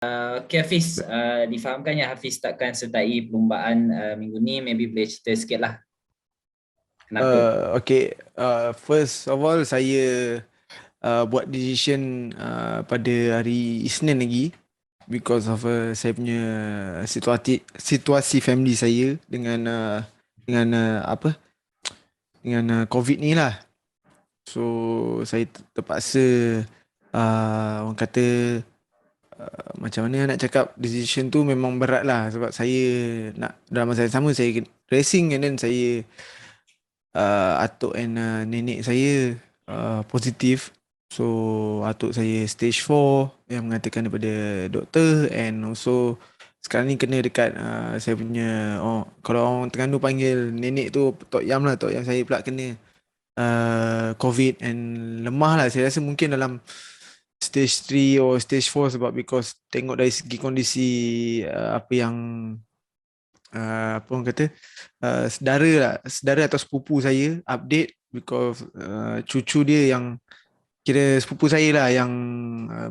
Okay Hafiz, difahamkan ya Hafiz takkan sertai perlumbaan minggu ni, maybe boleh cerita sikit lah kenapa? Okay, first of all saya buat decision pada hari Isnin lagi because of saya punya situasi family saya dengan apa dengan COVID ni lah. So saya terpaksa orang kata macam mana nak cakap, decision tu memang berat lah sebab saya nak dalam masa yang sama saya racing and then saya atuk and nenek saya positif. So atuk saya stage 4 yang mengatakan daripada doktor, and also sekarang ni kena dekat saya punya, kalau orang Terengganu panggil nenek tu Tok Yam lah. Tok Yam saya pula kena COVID and lemah lah. Saya rasa mungkin dalam stage 3 or stage 4 sebab because tengok dari segi kondisi apa yang apa orang kata saudara atau sepupu saya update, because cucu dia yang kira sepupu saya lah yang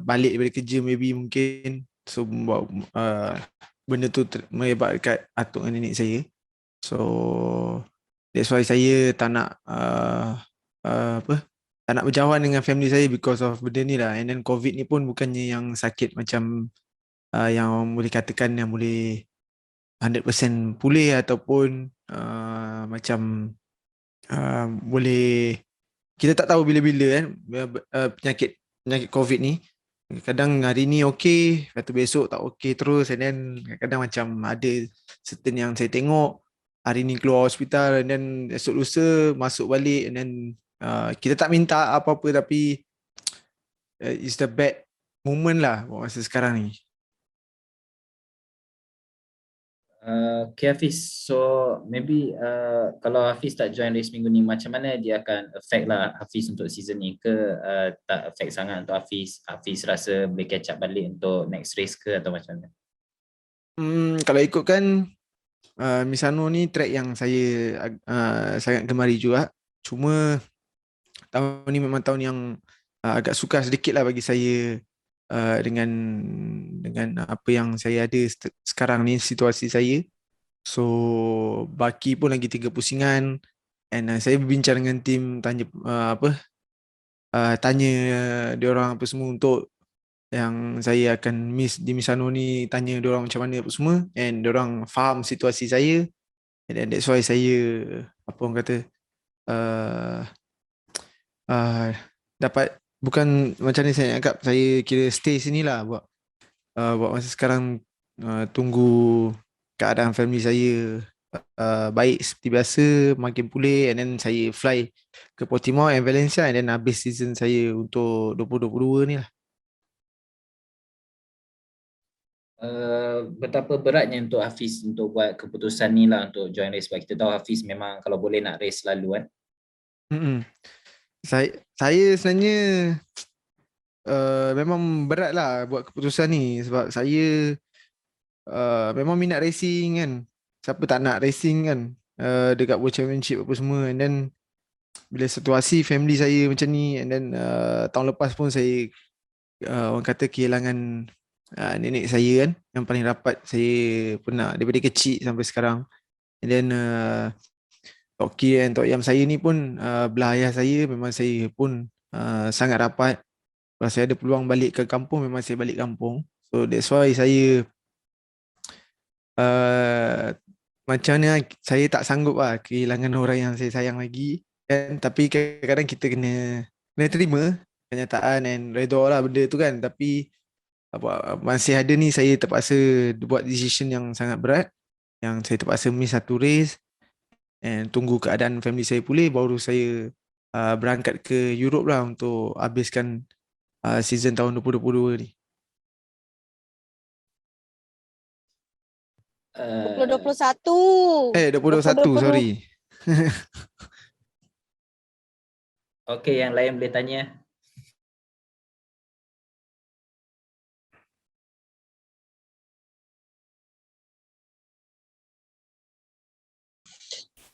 balik daripada kerja maybe mungkin, so buat benda tu merebak dekat atuk dan nenek saya. So that's why saya tak nak apa, tak nak berjauhan dengan family saya because of benda ni lah. And then COVID ni pun bukannya yang sakit macam yang boleh katakan yang boleh 100% pulih ataupun macam boleh, kita tak tahu bila-bila kan penyakit COVID ni. Kadang hari ni okey, lepas tu besok tak okey terus, and then kadang macam ada certain yang saya tengok hari ni keluar hospital and then esok lusa masuk balik, and then kita tak minta apa-apa tapi it's the bad moment lah buat masa sekarang ni. Okay Hafiz, so maybe kalau Hafiz tak join race minggu ni, macam mana dia akan affect lah Hafiz untuk season ni, ke tak affect sangat untuk Hafiz? Hafiz rasa boleh catch up balik untuk next race ke atau macam mana? Kalau ikutkan Misano ni track yang saya sangat gemari juga. Cuma tahun ni memang tahun yang agak sukar sedikit lah bagi saya, dengan apa yang saya ada sekarang ni, situasi saya. So baki pun lagi 3 pusingan, and saya berbincang dengan tim, tanya diorang apa semua untuk yang saya akan miss di Misano ni, tanya diorang macam mana apa semua, and diorang faham situasi saya, and then that's why saya apa orang kata uh, uh, dapat, bukan macam ni saya anggap, saya kira stay sini lah buat masa sekarang, tunggu keadaan family saya baik seperti biasa, makin pulih, and then saya fly ke Portimao and Valencia, and then habis season saya untuk 2022 ni lah. Betapa beratnya untuk Hafiz untuk buat keputusan ni lah untuk join race, sebab kita tahu Hafiz memang kalau boleh nak race selalu kan. Saya sebenarnya memang berat lah buat keputusan ni sebab saya memang minat racing kan. Siapa tak nak racing kan, dekat World Championship apa semua. And then bila situasi family saya macam ni, and then tahun lepas pun saya orang kata kehilangan nenek saya kan, yang paling rapat saya pernah daripada kecil sampai sekarang. And then Tok Ki dan Tok Yam saya ni pun belah ayah saya, memang saya pun sangat rapat. Kalau saya ada peluang balik ke kampung, memang saya balik kampung. So that's why saya macam mana, saya tak sanggup lah kehilangan orang yang saya sayang lagi kan. Tapi kadang-kadang kita kena terima kenyataan and redha lah benda tu kan. Tapi masih ada ni, saya terpaksa buat decision yang sangat berat, yang saya terpaksa miss satu race and tunggu keadaan family saya pulih, baru saya berangkat ke Europe lah untuk habiskan season tahun 2022 ni. 2021. 2021, sorry. Okay, yang lain boleh tanya.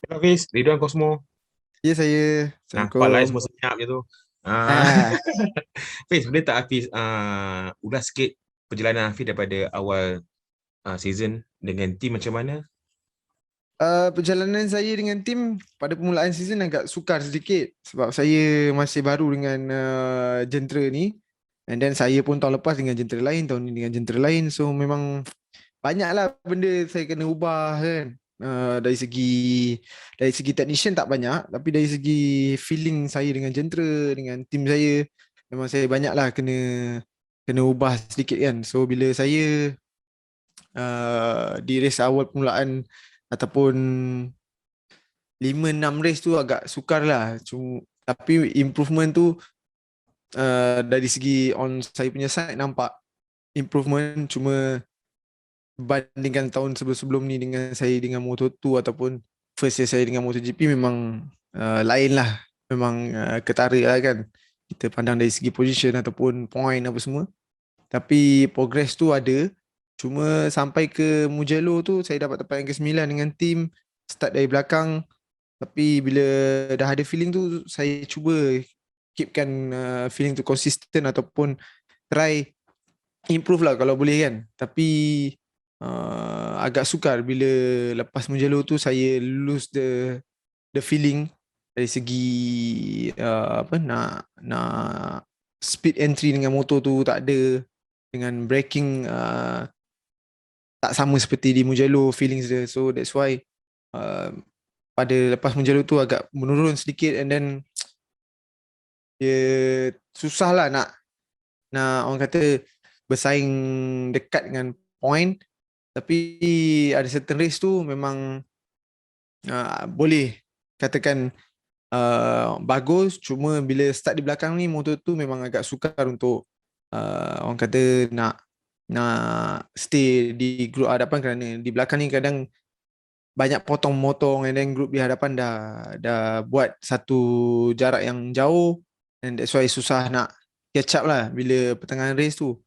Hafiz, Ridwan Cosmo. Ya, saya. Nampak lah semua senyap je tu. Hafiz, boleh tak Hafiz ulas sikit perjalanan Hafiz daripada awal season dengan tim macam mana? Perjalanan saya dengan tim pada permulaan season agak sukar sedikit sebab saya masih baru dengan jentera ni, and then saya pun tahun lepas dengan jentera lain, tahun ni dengan jentera lain, so memang banyaklah benda saya kena ubah kan. Dari segi technician tak banyak, tapi dari segi feeling saya dengan jentera, dengan tim saya, memang saya banyaklah kena kena ubah sedikit kan. So bila saya di race awal permulaan ataupun 5-6 race tu agak sukar lah. Tapi improvement tu dari segi on saya punya side nampak improvement, cuma bandingkan tahun sebelum-sebelum ni dengan saya dengan Moto2 ataupun first year saya dengan MotoGP memang lain lah. Memang ketara lah kan. Kita pandang dari segi position ataupun point apa semua. Tapi progress tu ada. Cuma sampai ke Mugello tu saya dapat tempat yang ke-9 dengan tim. Start dari belakang. Tapi bila dah ada feeling tu, saya cuba keepkan feeling tu consistent ataupun try improve lah kalau boleh kan. Tapi agak sukar bila lepas Mugello tu saya lose the feeling dari segi apa nak speed entry dengan motor tu tak ada, dengan braking tak sama seperti di Mugello feelings dia. So that's why uh, pada lepas Mugello tu agak menurun sedikit, and then dia susah lah nak orang kata bersaing dekat dengan point. Tapi ada certain race tu memang boleh katakan bagus, cuma bila start di belakang ni motor tu memang agak sukar untuk orang kata nak stay di grup hadapan, kerana di belakang ni kadang banyak potong-motong, and then grup di hadapan dah buat satu jarak yang jauh, and that's why susah nak catch up lah bila pertengahan race tu.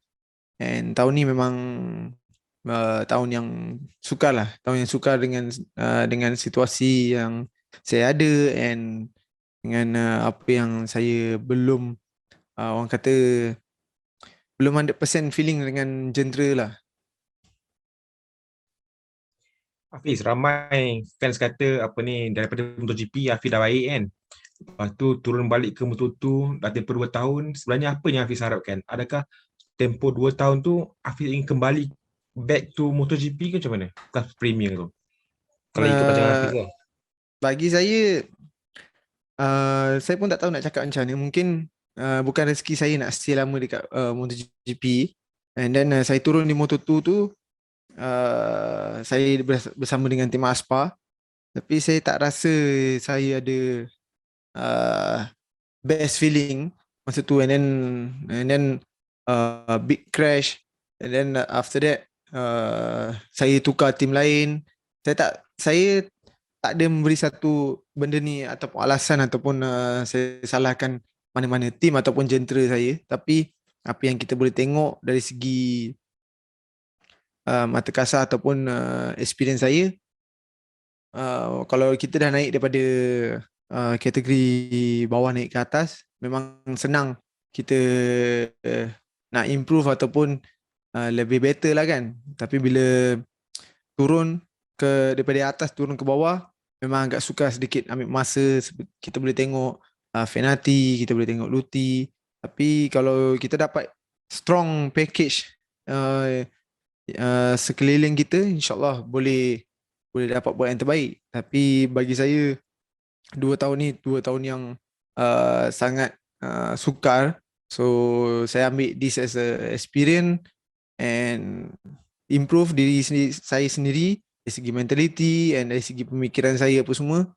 And tahun ni memang tahun yang sukar lah, tahun yang sukar dengan situasi yang saya ada, and dengan apa yang saya belum orang kata belum 100% feeling dengan genre lah. Hafiz, ramai fans kata apa ni, daripada MotoGP Hafiz dah baik kan. Lepas tu turun balik ke Moto2 dah tempoh 2 tahun. Sebenarnya apa yang Hafiz harapkan? Adakah tempoh 2 tahun tu Hafiz ingin kembali back to MotoGP ke macam mana? Kelas Premier tu. Kalau ikut pandangan Hafiz lah. Bagi saya pun tak tahu nak cakap macam mana. Mungkin bukan rezeki saya nak stay lama dekat MotoGP, and then saya turun di Moto2 tu, saya bersama dengan tim Aspa, tapi saya tak rasa saya ada best feeling masa tu, and then big crash, and then after that saya tukar tim lain. Saya tak ada memberi satu benda ni ataupun alasan ataupun saya salahkan mana-mana tim ataupun jentera saya, tapi apa yang kita boleh tengok dari segi mata kasar ataupun experience saya, kalau kita dah naik daripada kategori bawah naik ke atas, memang senang kita nak improve ataupun lebih better lah kan. Tapi bila turun daripada atas turun ke bawah, memang agak sukar sedikit, ambil masa. Kita boleh tengok Fenati, kita boleh tengok Luti. Tapi kalau kita dapat strong package sekeliling kita, insyaAllah boleh dapat buat yang terbaik. Tapi bagi saya 2 tahun ni 2 tahun yang sangat sukar. So saya ambil this as a experience and improve diri saya sendiri dari segi mentality and dari segi pemikiran saya apa semua.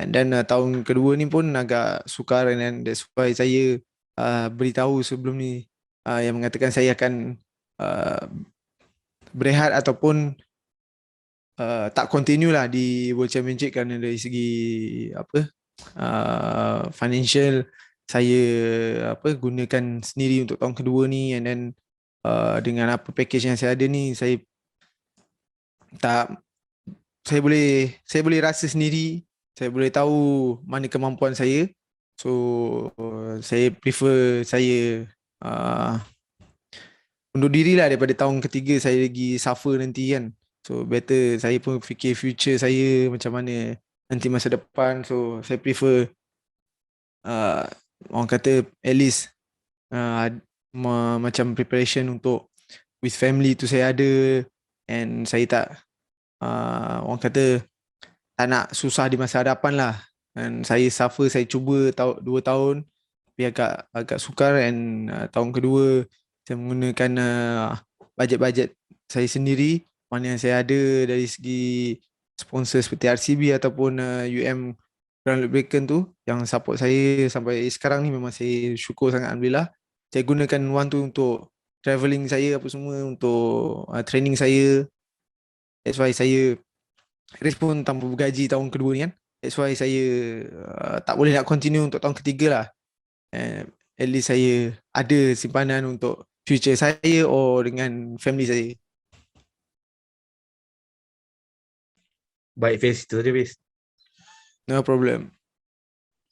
Dan tahun kedua ni pun agak sukar, and that's why saya beritahu sebelum ni yang mengatakan saya akan berehat ataupun tak continue lah di World Championship, kerana dari segi financial saya gunakan sendiri untuk tahun kedua ni, and then dengan apa package yang saya ada ni, saya boleh rasa sendiri, saya boleh tahu mana kemampuan saya. So saya prefer saya undur diri lah daripada tahun ketiga saya lagi suffer nanti kan. So better saya pun fikir future saya macam mana nanti masa depan. So saya prefer orang kata at least uh, macam preparation untuk with family tu saya ada, and saya tak orang kata tak nak susah di masa hadapan lah. Dan saya suffer, saya cuba 2 tahun tapi agak sukar, and tahun kedua saya menggunakan bajet-bajet saya sendiri mana yang saya ada dari segi sponsor seperti RCB ataupun UM Grand Lubricant tu yang support saya sampai sekarang ni. Memang saya syukur sangat, Alhamdulillah. Saya gunakan wang tu untuk travelling saya apa semua, untuk training saya. That's why saya respon tanpa bergaji tahun kedua ni kan. That's why saya tak boleh nak continue untuk tahun ketiga lah. At least saya ada simpanan untuk future saya or dengan family saya. Baik Fiz, itu saja Fiz. No problem.